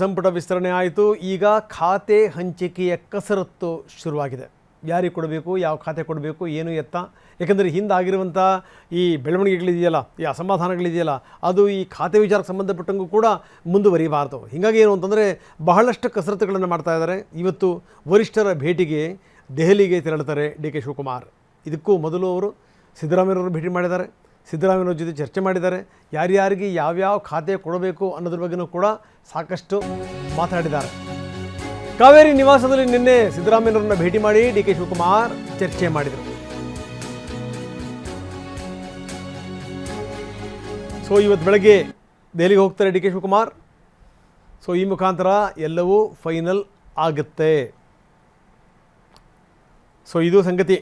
ಸಂಪುಟ ವಿಸ್ತರಣೆ ಆಯಿತು. ಈಗ ಖಾತೆ ಹಂಚಿಕೆಯ ಕಸರತ್ತು ಶುರುವಾಗಿದೆ. ಯಾರಿಗೆ ಕೊಡಬೇಕು, ಯಾವ ಖಾತೆ ಕೊಡಬೇಕು, ಏನು ಎತ್ತ. ಯಾಕಂದರೆ ಹಿಂದಾಗಿರುವಂಥ ಈ ಬೆಳವಣಿಗೆಗಳಿದೆಯಲ್ಲ, ಈ ಅಸಮಾಧಾನಗಳಿದೆಯಲ್ಲ, ಅದು ಈ ಖಾತೆ ವಿಚಾರಕ್ಕೆ ಸಂಬಂಧಪಟ್ಟಂಗೂ ಕೂಡ ಮುಂದುವರಿಬಾರ್ದು. ಹೀಗಾಗಿ ಏನು ಅಂತಂದರೆ ಬಹಳಷ್ಟು ಕಸರತ್ತುಗಳನ್ನು ಮಾಡ್ತಾ ಇದ್ದಾರೆ. ಇವತ್ತು ವರಿಷ್ಠರ ಭೇಟಿಗೆ ದೆಹಲಿಗೆ ತೆರಳುತ್ತಾರೆ ಡಿ ಕೆ ಶಿವಕುಮಾರ್. ಇದಕ್ಕೂ ಮೊದಲು ಅವರು ಸಿದ್ದರಾಮಯ್ಯನವರು ಭೇಟಿ ಮಾಡಿದ್ದಾರೆ. ಸಿದ್ದರಾಮಯ್ಯನವ್ರ ಜೊತೆ ಚರ್ಚೆ ಮಾಡಿದ್ದಾರೆ. ಯಾರ್ಯಾರಿಗೆ ಯಾವ್ಯಾವ ಖಾತೆ ಕೊಡಬೇಕು ಅನ್ನೋದ್ರ ಬಗ್ಗೆಯೂ ಕೂಡ ಸಾಕಷ್ಟು ಮಾತಾಡಿದ್ದಾರೆ. ಕಾವೇರಿ ನಿವಾಸದಲ್ಲಿ ನಿನ್ನೆ ಸಿದ್ದರಾಮಯ್ಯನವ್ರನ್ನ ಭೇಟಿ ಮಾಡಿ ಡಿ ಕೆ ಶಿವಕುಮಾರ್ ಚರ್ಚೆ ಮಾಡಿದರು. ಸೊ ಇವತ್ತು ಬೆಳಗ್ಗೆ ದೆಹಲಿಗೆ ಹೋಗ್ತಾರೆ ಡಿ ಕೆ ಶಿವಕುಮಾರ್. ಸೊ ಈ ಮುಖಾಂತರ ಎಲ್ಲವೂ ಫೈನಲ್ ಆಗುತ್ತೆ. ಸೊ ಇದು ಸಂಗತಿ.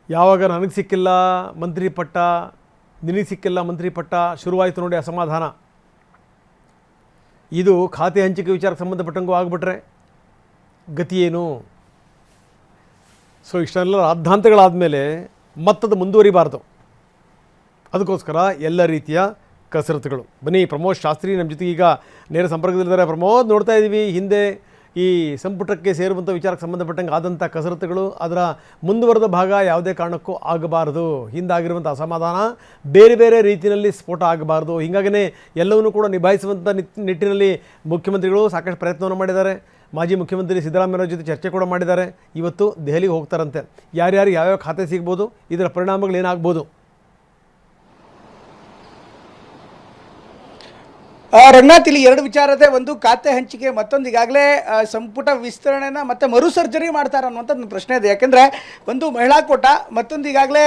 ಯಾವಾಗ ನನಗೆ ಸಿಕ್ಕಿಲ್ಲ ಮಂತ್ರಿ ಪಟ್ಟ, ನಿನಗೆ ಸಿಕ್ಕಿಲ್ಲ ಮಂತ್ರಿ ಪಟ್ಟ, ಶುರುವಾಯಿತು ನೋಡಿ ಅಸಮಾಧಾನ. ಇದು ಖಾತೆ ಹಂಚಿಕೆ ವಿಚಾರಕ್ಕೆ ಸಂಬಂಧಪಟ್ಟಂಗೂ ಆಗಿಬಿಟ್ರೆ ಗತಿ ಏನು? ಸೊ ಇಷ್ಟೆಲ್ಲ ರಾದ್ಧಾಂತಗಳಾದ ಮೇಲೆ ಮತ್ತದು ಮುಂದುವರಿಬಾರ್ದು. ಅದಕ್ಕೋಸ್ಕರ ಎಲ್ಲ ರೀತಿಯ ಕಸರತ್ತುಗಳು. ಬನ್ನಿ, ಪ್ರಮೋದ್ ಶಾಸ್ತ್ರಿ ನಮ್ಮ ಜೊತೆಗೆ ಈಗ ನೇರ ಸಂಪರ್ಕದಲ್ಲಿದ್ದಾರೆ. ಪ್ರಮೋದ್, ನೋಡ್ತಾ ಇದ್ದೀವಿ ಹಿಂದೆ ಈ ಸಂಪುಟಕ್ಕೆ ಸೇರುವಂಥ ವಿಚಾರಕ್ಕೆ ಸಂಬಂಧಪಟ್ಟಂಗೆ ಆದಂಥ ಕಸರತ್ತುಗಳು, ಅದರ ಮುಂದುವರೆದ ಭಾಗ ಯಾವುದೇ ಕಾರಣಕ್ಕೂ ಆಗಬಾರ್ದು. ಹಿಂದಾಗಿರುವಂಥ ಅಸಮಾಧಾನ ಬೇರೆ ಬೇರೆ ರೀತಿಯಲ್ಲಿ ಸ್ಫೋಟ ಆಗಬಾರ್ದು. ಹೀಗಾಗಿಯೇ ಎಲ್ಲವನ್ನೂ ಕೂಡ ನಿಭಾಯಿಸುವಂಥ ನಿಟ್ಟಿನಲ್ಲಿ ಮುಖ್ಯಮಂತ್ರಿಗಳು ಸಾಕಷ್ಟು ಪ್ರಯತ್ನವನ್ನು ಮಾಡಿದ್ದಾರೆ. ಮಾಜಿ ಮುಖ್ಯಮಂತ್ರಿ ಸಿದ್ದರಾಮಯ್ಯವ್ರ ಜೊತೆ ಚರ್ಚೆ ಕೂಡ ಮಾಡಿದ್ದಾರೆ. ಇವತ್ತು ದೆಹಲಿಗೆ ಹೋಗ್ತಾರಂತೆ. ಯಾರ್ಯಾರಿಗೆ ಯಾವ್ಯಾವ ಖಾತೆ ಸಿಗ್ಬೋದು, ಇದರ ಪರಿಣಾಮಗಳೇನಾಗ್ಬೋದು? ರಂಗನಾಥ್, ಇಲ್ಲಿ ಎರಡು ವಿಚಾರ ಇದೆ. ಒಂದು ಖಾತೆ ಹಂಚಿಕೆ, ಮತ್ತೊಂದು ಈಗಾಗಲೇ ಸಂಪುಟ ವಿಸ್ತರಣೆನ ಮತ್ತೆ ಮರು ಸರ್ಜರಿ ಮಾಡ್ತಾರೆ ಅನ್ನುವಂಥದ್ದು ಪ್ರಶ್ನೆ ಇದೆ. ಯಾಕೆಂದರೆ ಒಂದು ಮಹಿಳಾ ಕೋಟ, ಮತ್ತೊಂದು ಈಗಾಗಲೇ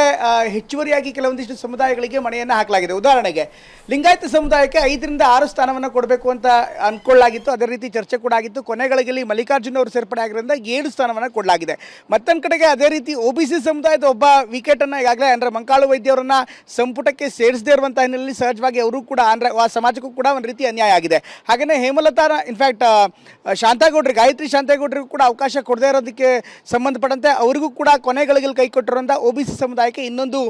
ಹೆಚ್ಚುವರಿಯಾಗಿ ಕೆಲವೊಂದಿಷ್ಟು ಸಮುದಾಯಗಳಿಗೆ ಮನೆಯನ್ನು ಹಾಕಲಾಗಿದೆ. ಉದಾಹರಣೆಗೆ ಲಿಂಗಾಯತ ಸಮುದಾಯಕ್ಕೆ 5ರಿಂದ 6 ಸ್ಥಾನವನ್ನು ಕೊಡಬೇಕು ಅಂತ ಅಂದ್ಕೊಳ್ಳಲಾಗಿತ್ತು. ಅದೇ ರೀತಿ ಚರ್ಚೆ ಕೂಡ ಆಗಿತ್ತು. ಕೊನೆಗಳಿಗೆ ಮಲ್ಲಿಕಾರ್ಜುನ್ ಅವರು ಸೇರ್ಪಡೆ ಆಗಿರೋದ್ರಿಂದ 7 ಸ್ಥಾನವನ್ನು ಕೊಡಲಾಗಿದೆ. ಮತ್ತೊಂದು ಕಡೆಗೆ ಅದೇ ರೀತಿ OBC ಸಮುದಾಯದ ಒಬ್ಬ ವಿಕೆಟನ್ನು ಈಗಾಗಲೇ ಅಂದರೆ ಮಂಕಾಳು ವೈದ್ಯವರನ್ನ ಸಂಪುಟಕ್ಕೆ ಸೇರಿಸದೇ ಇರುವಂಥ ಹಿನ್ನೆಲೆಯಲ್ಲಿ ಸಹಜವಾಗಿ ಅವರು ಕೂಡ ಅಂದರೆ ಆ ಸಮಾಜಕ್ಕೂ ಕೂಡ ಒಂದು ರೀತಿ ಅನ್ಯಾಯ ಆಗಿದೆ. ಹಾಗೆಯೇ ಹೇಮಲತಾ, ಇನ್ಫ್ಯಾಕ್ಟ್ ಶಾಂತೇಗೌಡರಿಗೆ, ಗಾಯತ್ರಿ ಶಾಂತೇಗೌಡರಿಗೂ ಕೂಡ ಅವಕಾಶ ಕೊಡದೇ ಇರೋದಕ್ಕೆ ಸಂಬಂಧಪಟ್ಟಂತೆ ಅವರಿಗೂ ಕೂಡ ಕೊನೆಗಳಿಗೆ ಕೈ ಕೊಟ್ಟಿರುವಂಥ OBC ಸಮುದಾಯಕ್ಕೆ ಇನ್ನೊಂದು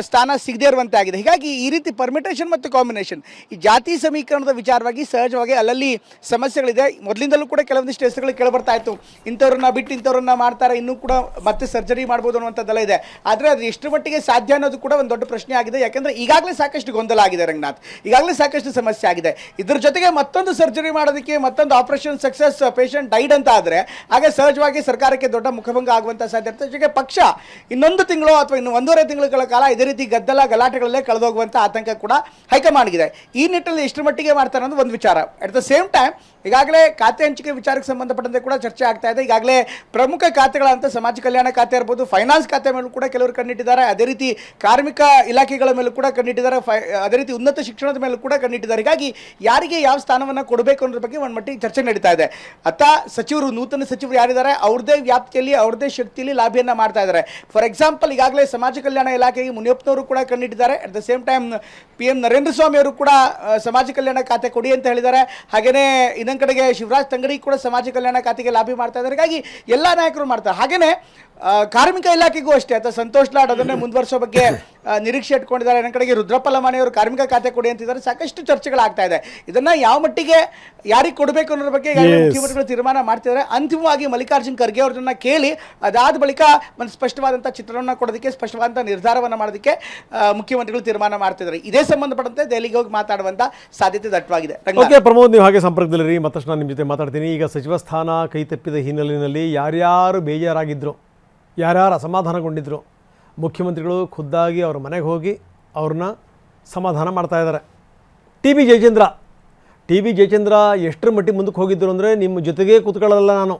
ಸ್ಥಾನ ಸಿಗದೇ ಇರುವಂತೆ ಆಗಿದೆ. ಹೀಗಾಗಿ ಈ ರೀತಿ ಪರ್ಮಿಟೇಷನ್ ಮತ್ತು ಕಾಂಬಿನೇಷನ್, ಈ ಜಾತಿ ಸಮೀಕರಣದ ವಿಚಾರವಾಗಿ ಸಹಜವಾಗಿ ಅಲ್ಲಲ್ಲಿ ಸಮಸ್ಯೆಗಳಿದೆ. ಮೊದಲಿಂದಲೂ ಕೂಡ ಕೆಲವೊಂದಿಷ್ಟು ಹೆಸರುಗಳು ಕೇಳಿಬರ್ತಾ ಇತ್ತು. ಇಂಥವ್ರನ್ನ ಬಿಟ್ಟು ಇಂಥವ್ರನ್ನ ಮಾಡ್ತಾರೆ, ಇನ್ನೂ ಕೂಡ ಮತ್ತೆ ಸರ್ಜರಿ ಮಾಡ್ಬೋದು ಅನ್ನುವಂಥದ್ದೆಲ್ಲ ಇದೆ. ಆದರೆ ಅದು ಎಷ್ಟು ಮಟ್ಟಿಗೆ ಸಾಧ್ಯ ಅನ್ನೋದು ಕೂಡ ಒಂದು ದೊಡ್ಡ ಪ್ರಶ್ನೆ ಆಗಿದೆ. ಯಾಕೆಂದರೆ ಈಗಾಗಲೇ ಸಾಕಷ್ಟು ಗೊಂದಲ ಆಗಿದೆ ರಂಗನಾಥ್, ಈಗಾಗಲೇ ಸಾಕಷ್ಟು ಸಮಸ್ಯೆ ಆಗಿದೆ. ಇದ್ರ ಜೊತೆಗೆ ಮತ್ತೊಂದು ಸರ್ಜರಿ ಮಾಡೋದಕ್ಕೆ, ಮತ್ತೊಂದು ಆಪರೇಷನ್ ಸಕ್ಸಸ್, ಪೇಷಂಟ್ ಡೈಡ್ ಅಂತ ಆದರೆ ಹಾಗೆ ಸಹಜವಾಗಿ ಸರ್ಕಾರಕ್ಕೆ ದೊಡ್ಡ ಮುಖಭಂಗ ಆಗುವಂಥ ಸಾಧ್ಯತೆ. ಜೊತೆಗೆ ಪಕ್ಷ ಇನ್ನೊಂದು ತಿಂಗಳು ಅಥವಾ ಇನ್ನು 1.5 ತಿಂಗಳ ಕಾಲ ಇದೇ ರೀತಿ ಗಲಾಟೆಗಳಲ್ಲೇ ಕಳೆದೋಗುವಂಥ ಆತಂಕ ಕೂಡ ಹೈಕಮಾಂಡ್ಗಿದೆ. ಈ ನಿಟ್ಟಿನಲ್ಲಿ ಎಷ್ಟು ಮಟ್ಟಿಗೆ ಮಾಡ್ತಾರೆ ಅನ್ನೋದು ಒಂದು ವಿಚಾರ. ಅಟ್ ದ ಸೇಮ್ ಟೈಮ್ ಈಗಾಗಲೇ ಖಾತೆ ಹಂಚಿಕೆ ವಿಚಾರಕ್ಕೆ ಸಂಬಂಧಪಟ್ಟಂತೆ ಕೂಡ ಚರ್ಚೆ ಆಗ್ತಾ ಇದೆ. ಈಗಾಗಲೇ ಪ್ರಮುಖ ಖಾತೆಗಳಂತ ಸಮಾಜ ಕಲ್ಯಾಣ ಖಾತೆ ಇರ್ಬೋದು, ಫೈನಾನ್ಸ್ ಖಾತೆ ಮೇಲೂ ಕೂಡ ಕೆಲವರು ಕಣ್ಣಿಟ್ಟಿದ್ದಾರೆ. ಅದೇ ರೀತಿ ಕಾರ್ಮಿಕ ಇಲಾಖೆಗಳ ಮೇಲೂ ಕೂಡ ಕಣ್ಣಿಟ್ಟಿದ್ದಾರೆ. ಅದೇ ರೀತಿ ಉನ್ನತ ಶಿಕ್ಷಣದ ಮೇಲೂ ಕೂಡ ಕಣ್ಣಿಟ್ಟಿದ್ದಾರೆ. ಹೀಗಾಗಿ ಯಾರಿಗೆ ಯಾವ ಸ್ಥಾನವನ್ನು ಕೊಡಬೇಕು ಅನ್ನೋದ್ರ ಬಗ್ಗೆ ಒಂದು ಮಟ್ಟಿಗೆ ಚರ್ಚೆ ನಡೀತಾ ಇದೆ. ಸಚಿವರು, ನೂತನ ಸಚಿವರು ಯಾರಿದ್ದಾರೆ, ಅವ್ರದೇ ವ್ಯಾಪ್ತಿಯಲ್ಲಿ, ಅವ್ರದೇ ಶಕ್ತಿಯಲ್ಲಿ ಲಾಭಿಯನ್ನು ಮಾಡ್ತಾ ಇದ್ದಾರೆ. ಫಾರ್ ಎಕ್ಸಾಂಪಲ್, ಈಗಾಗಲೇ ಸಮಾಜ ಕಲ್ಯಾಣ ಇಲಾಖೆಗೆ ಮುನಿಯಪ್ಪನವರು ಕೂಡ ಕಣ್ಣಿಟ್ಟಿದ್ದಾರೆ. At the same time PM Narendra Swamy ಅವರು ಕೂಡ ಸಮಾಜ ಕಲ್ಯಾಣ ಖಾತೆ ಕೊಡಿ ಅಂತ ಹೇಳಿದ್ದಾರೆ. ಹಾಗೆಯೇ ಇನ್ನೊಂದು ಕಡೆಗೆ ಶಿವರಾಜ್ ತಂಗಡಿ ಕೂಡ ಸಮಾಜ ಕಲ್ಯಾಣ ಖಾತೆಗೆ ಲಾಭಿ ಮಾಡ್ತಾ ಇದ್ದಾರೆ. ಹೀಗಾಗಿ ಎಲ್ಲ ನಾಯಕರು ಮಾಡ್ತಾರೆ. ಹಾಗೆಯೇ ಕಾರ್ಮಿಕ ಇಲಾಖೆಗೂ ಅಷ್ಟೇ ಸಂತೋಷ್ ಲಾಡ್ ಅದನ್ನೇ ಮುಂದುವರಿಸೋ ಬಗ್ಗೆ ನಿರೀಕ್ಷೆ ಇಟ್ಕೊಂಡಿದ್ದಾರೆ. ನನ್ನ ಕಡೆಗೆ ರುದ್ರಪ್ಪ ಲಮಾಣಿಯವರು ಕಾರ್ಮಿಕ ಖಾತೆ ಕೊಡಿ ಅಂತಿದ್ದಾರೆ. ಸಾಕಷ್ಟು ಚರ್ಚೆಗಳಾಗ್ತಾ ಇದೆ. ಇದನ್ನ ಯಾವ ಮಟ್ಟಿಗೆ ಯಾರಿಗೆ ಕೊಡಬೇಕು ಅನ್ನೋದ್ರ ಬಗ್ಗೆ ಮುಖ್ಯಮಂತ್ರಿಗಳು ತೀರ್ಮಾನ ಮಾಡ್ತಿದ್ದಾರೆ. ಅಂತಿಮವಾಗಿ ಮಲ್ಲಿಕಾರ್ಜುನ್ ಖರ್ಗೆ ಅವ್ರನ್ನ ಕೇಳಿ ಅದಾದ ಬಳಿಕ ಒಂದು ಸ್ಪಷ್ಟವಾದಂಥ ಚಿತ್ರವನ್ನು ಕೊಡೋದಕ್ಕೆ, ಸ್ಪಷ್ಟವಾದಂಥ ನಿರ್ಧಾರವನ್ನು ಮಾಡೋದಕ್ಕೆ ಮುಖ್ಯಮಂತ್ರಿಗಳು ತೀರ್ಮಾನ ಮಾಡ್ತಿದ್ದಾರೆ. ಇದೇ ಸಂಬಂಧಪಟ್ಟಂತೆ ದೆಹಲಿಗೆ ಹೋಗಿ ಮಾತಾಡುವಂಥ ಸಾಧ್ಯತೆ ದಟ್ಟವಾಗಿದೆ. ಪ್ರಮೋದ್, ನೀವು ಹಾಗೆ ಸಂಪರ್ಕದಲ್ಲಿರಿ, ಮತ್ತಷ್ಟು ನಾನು ನಿಮ್ಮ ಜೊತೆ ಮಾತಾಡ್ತೀನಿ. ಈಗ ಸಚಿವ ಸ್ಥಾನ ಕೈ ತಪ್ಪಿದ ಹಿನ್ನೆಲೆಯಲ್ಲಿ ಯಾರ್ಯಾರು ಬೇಜಾರಾಗಿದ್ದರು, ಯಾರ್ಯಾರು ಅಸಮಾಧಾನಗೊಂಡಿದ್ದರು, ಮುಖ್ಯಮಂತ್ರಿಗಳು ಖುದ್ದಾಗಿ ಅವ್ರ ಮನೆಗೆ ಹೋಗಿ ಅವ್ರನ್ನ ಸಮಾಧಾನ ಮಾಡ್ತಾ ಇದ್ದಾರೆ. ಟಿ ಬಿ ಜಯಚಂದ್ರ ಎಷ್ಟರ ಮಟ್ಟಿಗೆ ಮುಂದಕ್ಕೆ ಹೋಗಿದ್ದರು ಅಂದರೆ, ನಿಮ್ಮ ಜೊತೆಗೇ ಕೂತ್ಕೊಳ್ಳಲ್ಲ, ನಾನು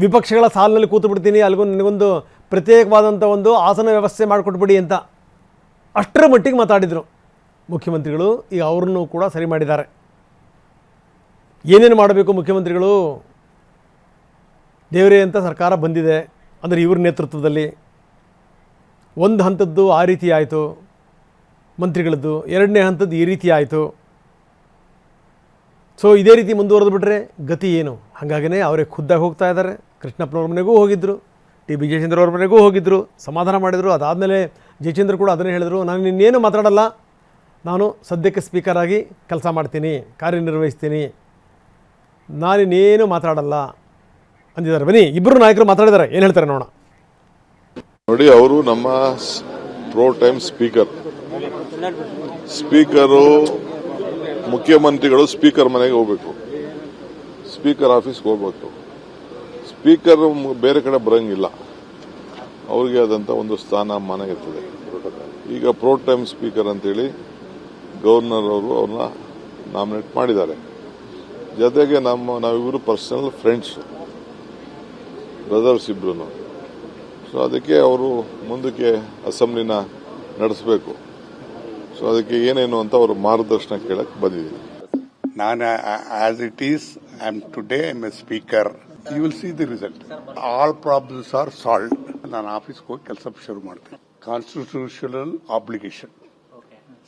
ವಿಪಕ್ಷಗಳ ಸಾಲಿನಲ್ಲಿ ಕೂತು ಬಿಡ್ತೀನಿ, ಅಲ್ಲಿಗೊಂದು ನನಗೊಂದು ಪ್ರತ್ಯೇಕವಾದಂಥ ಒಂದು ಆಸನ ವ್ಯವಸ್ಥೆ ಮಾಡಿಕೊಟ್ಬಿಡಿ ಅಂತ ಅಷ್ಟರ ಮಟ್ಟಿಗೆ ಮಾತಾಡಿದರು ಮುಖ್ಯಮಂತ್ರಿಗಳು. ಈಗ ಅವ್ರನ್ನೂ ಕೂಡ ಸರಿ ಮಾಡಿದ್ದಾರೆ. ಏನೇನು ಮಾಡಬೇಕು ಮುಖ್ಯಮಂತ್ರಿಗಳು, ದೇವರೇ ಅಂತ ಸರ್ಕಾರ ಬಂದಿದೆ ಅಂದರೆ ಇವ್ರ ನೇತೃತ್ವದಲ್ಲಿ ಒಂದು ಹಂತದ್ದು ಆ ರೀತಿ ಆಯಿತು ಮಂತ್ರಿಗಳದ್ದು, ಎರಡನೇ ಹಂತದ್ದು ಈ ರೀತಿ ಆಯಿತು. ಸೊ ಇದೇ ರೀತಿ ಮುಂದುವರೆದು ಬಿಟ್ಟರೆ ಗತಿ ಏನು? ಹಾಗಾಗಿನೇ ಅವರೇ ಖುದ್ದಾಗಿ ಹೋಗ್ತಾ ಇದ್ದಾರೆ. ಕೃಷ್ಣಪ್ಪನವ್ರ ಮನೆಗೂ ಹೋಗಿದ್ದರು, ಟಿ ಬಿ ಜಯಚಂದ್ರ ಅವ್ರ ಮನೆಗೂ ಹೋಗಿದ್ದರು, ಸಮಾಧಾನ ಮಾಡಿದರು. ಅದಾದಮೇಲೆ ಜಯಚಂದ್ರ ಕೂಡ ಅದನ್ನೇ ಹೇಳಿದರು, ನಾನು ಇನ್ನೇನು ಮಾತಾಡಲ್ಲ, ನಾನು ಸದ್ಯಕ್ಕೆ ಸ್ಪೀಕರ್ ಆಗಿ ಕೆಲಸ ಮಾಡ್ತೀನಿ, ಕಾರ್ಯನಿರ್ವಹಿಸ್ತೀನಿ, ನಾನಿನ್ನೇನು ಮಾತಾಡಲ್ಲ ಅಂದಿದ್ದಾರೆ. ಬನ್ನಿ, ಇಬ್ಬರು ನಾಯಕರು ಮಾತಾಡಿದ್ದಾರೆ, ಏನು ಹೇಳ್ತಾರೆ ನೋಡೋಣ. ನೋಡಿ, ಅವರು ನಮ್ಮ ಪ್ರೋ ಟೈಮ್ ಸ್ಪೀಕರು ಮುಖ್ಯಮಂತ್ರಿಗಳು ಸ್ಪೀಕರ್ ಮನೆಗೆ ಹೋಗ್ಬೇಕು, ಸ್ಪೀಕರ್ ಆಫೀಸ್ಗೆ ಹೋಗ್ಬೇಕು. ಸ್ಪೀಕರ್ ಬೇರೆ ಕಡೆ ಬರಂಗಿಲ್ಲ, ಅವ್ರಿಗೆ ಆದಂತ ಒಂದು ಸ್ಥಾನಮಾನ ಇರ್ತದೆ. ಈಗ ಪ್ರೋ ಟೈಮ್ ಸ್ಪೀಕರ್ ಅಂತೇಳಿ ಗವರ್ನರ್ ಅವರು ಅವ್ರನ್ನ ನಾಮಿನೇಟ್ ಮಾಡಿದ್ದಾರೆ. ಜೊತೆಗೆ ನಾವಿಬ್ಬರು ಪರ್ಸನಲ್ ಫ್ರೆಂಡ್ಸ್, ಬ್ರದರ್ಸ್ ಇಬ್ರು. ಸೊ ಅದಕ್ಕೆ ಅವರು ಮುಂದಕ್ಕೆ ಅಸೆಂಬ್ಲಿನ ನಡೆಸಬೇಕು. ಸೊ ಅದಕ್ಕೆ ಏನೇನು ಅಂತ ಅವರು ಮಾರ್ಗದರ್ಶನ ಕೇಳಕ್ ಬಂದಿದ್ದೀನಿ. ನಾನು as it is today I am a speaker. You will see the result. All problems are solve. ನಾನು ಆಫೀಸ್ಗೆ ಹೋಗಿ ಕೆಲಸ ಶುರು ಮಾಡ್ತೇನೆ. ಕಾನ್ಸ್ಟಿಟ್ಯೂಷನಲ್ ಆಬ್ಲಿಗೇಷನ್,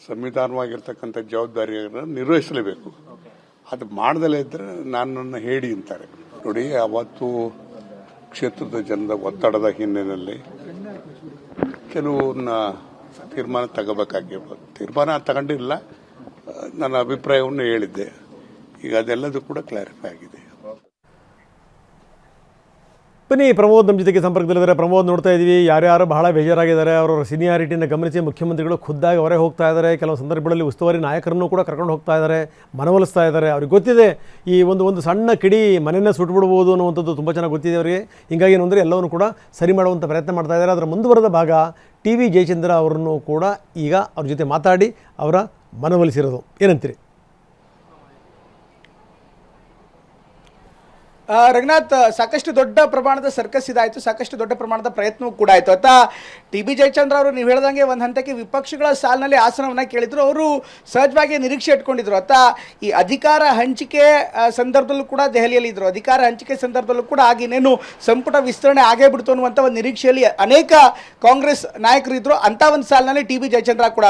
ಸಂವಿಧಾನವಾಗಿರ್ತಕ್ಕಂಥ ಜವಾಬ್ದಾರಿಯನ್ನು ನಿರ್ವಹಿಸಲೇಬೇಕು. ಅದು ಮಾಡದಲ್ಲೇ ಇದ್ರೆ ನನ್ನನ್ನು ಹೇಳಿ ಅಂತಾರೆ. ನೋಡಿ, ಅವತ್ತು ಕ್ಷೇತ್ರದ ಜನದ ಒತ್ತಡದ ಹಿನ್ನೆಲೆಯಲ್ಲಿ ಕೆಲವನ್ನ ತೀರ್ಮಾನ ತಗೋಬೇಕಾಗಿರ್ಬೋದು. ತೀರ್ಮಾನ ತಗೊಂಡಿಲ್ಲ, ನನ್ನ ಅಭಿಪ್ರಾಯವನ್ನು ಹೇಳಿದ್ದೆ. ಈಗ ಅದೆಲ್ಲದೂ ಕೂಡ ಕ್ಲಾರಿಫೈ ಆಗಿದೆ. ಬನ್ನಿ, ಪ್ರಮೋದ್ ನಮ್ಮ ಜೊತೆಗೆ ಸಂಪರ್ಕದಲ್ಲಿದ್ದಾರೆ. ಪ್ರಮೋದ್, ನೋಡ್ತಾ ಇದ್ದೀವಿ ಯಾರ್ಯಾರು ಬಹಳ ಬೇಜಾರಾಗಿದ್ದಾರೆ. ಅವರ ಸೀನಿಯಾರಿಟಿನ ಗಮನಿಸಿ ಮುಖ್ಯಮಂತ್ರಿಗಳು ಖುದ್ದಾಗಿ ಹೊರಗೆ ಹೋಗ್ತಾ ಇದ್ದಾರೆ. ಕೆಲವು ಸಂದರ್ಭಗಳಲ್ಲಿ ಉಸ್ತುವಾರಿ ನಾಯಕರನ್ನು ಕೂಡ ಕರ್ಕೊಂಡು ಹೋಗ್ತಾ ಇದ್ದಾರೆ, ಮನವೊಲಿಸ್ತಾ ಇದ್ದಾರೆ. ಅವ್ರಿಗೆ ಗೊತ್ತಿದೆ ಈ ಒಂದು ಸಣ್ಣ ಕಿಡಿ ಮನೆಯನ್ನೇ ಸುಟ್ಬಿಡ್ಬೋದು ಅನ್ನುವಂಥದ್ದು ತುಂಬ ಚೆನ್ನಾಗಿ ಗೊತ್ತಿದೆ ಅವರಿಗೆ. ಹೀಗಾಗಿ ಏನಂದರೆ ಎಲ್ಲವನ್ನೂ ಕೂಡ ಸರಿ ಮಾಡುವಂಥ ಪ್ರಯತ್ನ ಮಾಡ್ತಾ ಇದ್ದಾರೆ. ಅದರ ಮುಂದುವರೆದ ಭಾಗ TV ಜಯಚಂದ್ರ ಅವರನ್ನು ಕೂಡ ಈಗ ಅವ್ರ ಜೊತೆ ಮಾತಾಡಿ ಅವರ ಮನವೊಲಿಸಿರೋದು. ಏನಂತೀರಿ? ರಂಗನಾಥ್, ಸಾಕಷ್ಟು ದೊಡ್ಡ ಪ್ರಮಾಣದ ಸರ್ಕಸ್ ಇದಾಯಿತು, ಸಾಕಷ್ಟು ದೊಡ್ಡ ಪ್ರಮಾಣದ ಪ್ರಯತ್ನವೂ ಕೂಡ ಆಯಿತು. ಆತ TB ಜಯಚಂದ್ರ ಅವರು ನೀವು ಹೇಳ್ದಂಗೆ ಒಂದು ಹಂತಕ್ಕೆ ವಿಪಕ್ಷಗಳ ಸಾಲಿನಲ್ಲಿ ಆಸನವನ್ನು ಕೇಳಿದ್ರು. ಅವರು ಸಹಜವಾಗಿ ನಿರೀಕ್ಷೆ ಇಟ್ಕೊಂಡಿದ್ರು. ಆತ ಈ ಅಧಿಕಾರ ಹಂಚಿಕೆ ಸಂದರ್ಭದಲ್ಲೂ ಕೂಡ ದೆಹಲಿಯಲ್ಲಿ ಇದ್ರು. ಅಧಿಕಾರ ಹಂಚಿಕೆ ಸಂದರ್ಭದಲ್ಲೂ ಕೂಡ ಆಗಿನೇನು ಸಂಪುಟ ವಿಸ್ತರಣೆ ಆಗೇ ಬಿಡ್ತು ಅನ್ನುವಂಥ ಒಂದು ನಿರೀಕ್ಷೆಯಲ್ಲಿ ಅನೇಕ ಕಾಂಗ್ರೆಸ್ ನಾಯಕರು ಇದ್ರು. ಅಂತ ಒಂದು ಸಾಲಿನಲ್ಲಿ TB ಜಯಚಂದ್ರ ಕೂಡ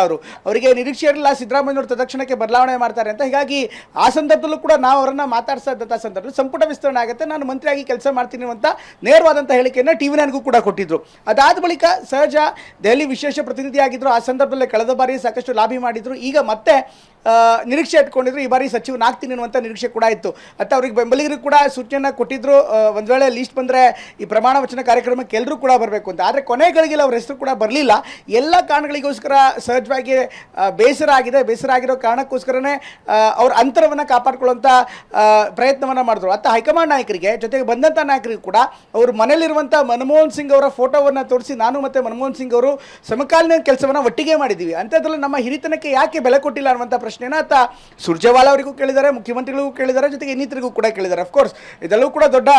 ಅವರಿಗೆ ನಿರೀಕ್ಷೆ ಇರಲಿಲ್ಲ ಸಿದ್ದರಾಮಯ್ಯನವರು ತಕ್ಷಣಕ್ಕೆ ಬದಲಾವಣೆ ಮಾಡ್ತಾರೆ ಅಂತ. ಹೀಗಾಗಿ ಆ ಸಂದರ್ಭದಲ್ಲೂ ಕೂಡ ನಾವು ಅವರನ್ನ ಮಾತಾಡ್ತಾ ಇದ್ದಂಥ ಸಂದರ್ಭದಲ್ಲಿ ಸಂಪುಟ ವಿಸ್ತರಣೆ ಆಗುತ್ತೆ, ನಾನು ಮಂತ್ರಿಯಾಗಿ ಕೆಲಸ ಮಾಡ್ತೀನಿ ಅಂತ ನೇರವಾದಂಥ ಹೇಳಿಕೆಯನ್ನು TV9ಗೂ ಕೂಡ ಕೊಟ್ಟಿದ್ರು. ಅದಾದ ಬಳಿಕ ಸಹಜ ದೆಹಲಿ ವಿಶೇಷ ಪ್ರತಿನಿಧಿಯಾಗಿದ್ರು. ಆ ಸಂದರ್ಭದಲ್ಲಿ ಕಳೆದ ಬಾರಿ ಸಾಕಷ್ಟು ಲಾಬಿ ಮಾಡಿದ್ರು. ಈಗ ಮತ್ತೆ ನಿರೀಕ್ಷೆ ಇಟ್ಕೊಂಡಿದ್ರು, ಈ ಬಾರಿ ಸಚಿವನಾಗ್ತೀನಿ ಅನ್ನುವಂಥ ನಿರೀಕ್ಷೆ ಕೂಡ ಇತ್ತು. ಮತ್ತು ಅವ್ರಿಗೆ ಬೆಂಬಲಿಗರಿಗೆ ಕೂಡ ಸೂಚನೆಯನ್ನು ಕೊಟ್ಟಿದ್ರು, ಒಂದು ವೇಳೆ ಲೀಸ್ಟ್ ಬಂದರೆ ಈ ಪ್ರಮಾಣ ವಚನ ಕಾರ್ಯಕ್ರಮಕ್ಕೆ ಎಲ್ಲರೂ ಕೂಡ ಬರಬೇಕು ಅಂತ. ಆದರೆ ಕೊನೆಗಳಿಗೆಲ್ಲ ಅವ್ರ ಹೆಸರು ಕೂಡ ಬರಲಿಲ್ಲ. ಎಲ್ಲ ಕಾರಣಗಳಿಗೋಸ್ಕರ ಸಹಜವಾಗಿ ಬೇಸರ ಆಗಿರೋ ಕಾರಣಕ್ಕೋಸ್ಕರನೇ ಅವ್ರ ಅಂತರವನ್ನು ಕಾಪಾಡ್ಕೊಳ್ಳುವಂಥ ಪ್ರಯತ್ನವನ್ನು ಮಾಡಿದ್ರು. ಅತ್ತ ಹೈಕಮಾಂಡ್ ನಾಯಕರಿಗೆ ಜೊತೆಗೆ ಬಂದಂಥ ನಾಯಕರಿಗೂ ಕೂಡ ಅವರು ಮನೇಲಿರುವಂಥ ಮನಮೋಹನ್ ಸಿಂಗ್ ಅವರ ಫೋಟೋವನ್ನು ತೋರಿಸಿ ನಾನು ಮತ್ತು ಮನಮೋಹನ್ ಸಿಂಗ್ ಅವರು ಸಮಕಾಲೀನ ಕೆಲಸವನ್ನು ಒಟ್ಟಿಗೆ ಮಾಡಿದ್ದೀವಿ, ಅಂಥದ್ರಲ್ಲಿ ನಮ್ಮ ಹಿರಿತನಕ್ಕೆ ಯಾಕೆ ಬೆಲೆ ಕೊಟ್ಟಿಲ್ಲ ಅನ್ನುವಂಥ ಪ್ರಶ್ನೆನ ಆತ ಸುರ್ಜೇವಾಲಾ ಅವರಿಗೂ ಕೇಳಿದ್ದಾರೆ, ಮುಖ್ಯಮಂತ್ರಿಗಳಿಗೂ ಕೇಳಿದ್ದಾರೆ, ಜೊತೆಗೆ ಇನ್ನಿತರಿಗೂ ಕೂಡ ಕೇಳಿದ್ದಾರೆ. ಅಫ್ಕೋರ್ಸ್ ಇದೆಲ್ಲವೂ ಕೂಡ ದೊಡ್ಡ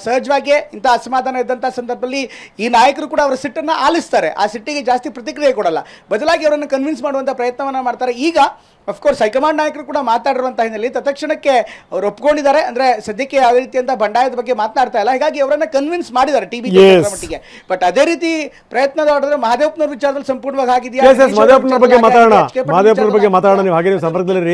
ಸಹಜವಾಗಿ ಇಂಥ ಅಸಮಾಧಾನ ಇದ್ದಂಥ ಸಂದರ್ಭದಲ್ಲಿ ಈ ನಾಯಕರು ಕೂಡ ಅವರ ಸಿಟ್ಟನ್ನು ಆಲಿಸ್ತಾರೆ. ಆ ಸಿಟ್ಟಿಗೆ ಜಾಸ್ತಿ ಪ್ರತಿಕ್ರಿಯೆ ಕೊಡಲ್ಲ, ಬದಲಾಗಿ ಅವರನ್ನು ಕನ್ವಿನ್ಸ್ ಮಾಡುವಂಥ ಪ್ರಯತ್ನವನ್ನು ಮಾಡ್ತಾರೆ. ಈಗ ಅಫ್ಕೋರ್ಸ್ ಹೈಕಮಾಂಡ್ ನಾಯಕರು ಕೂಡ ಮಾತಾಡಿರುವಂಥ ಹಿನ್ನೆಲೆಯಲ್ಲಿ ತತ್ಕ್ಷಣಕ್ಕೆ ಅವರು ಒಪ್ಕೊಂಡಿದ್ದಾರೆ. ಅಂದರೆ ಸದ್ಯಕ್ಕೆ ಯಾವ ರೀತಿಯಂತ ಬಂಡಾಯದ ಬಗ್ಗೆ ಮಾತನಾಡ್ತಾ ಇಲ್ಲ, ಹೀಗಾಗಿ ಅವರನ್ನು ಕನ್ವಿನ್ಸ್ ಮಾಡಿದ್ದಾರೆ TB ಮಟ್ಟಿಗೆ. ಬಟ್ ಅದೇ ರೀತಿ ಪ್ರಯತ್ನ ಮಾಡಿದ್ರೆ ಮಹದೇವಪ್ಪನವ್ರ ವಿಚಾರದಲ್ಲಿ ಸಂಪೂರ್ಣವಾಗಿ ಆಗಿದೆಯಾ? ಮಹದೇವಪ್ಪನವ್ರ ಬಗ್ಗೆ ಮಾತಾಡೋಣ. ನೀವು ಹಾಗೆ ಸಂಪರ್ಕದಲ್ಲಿ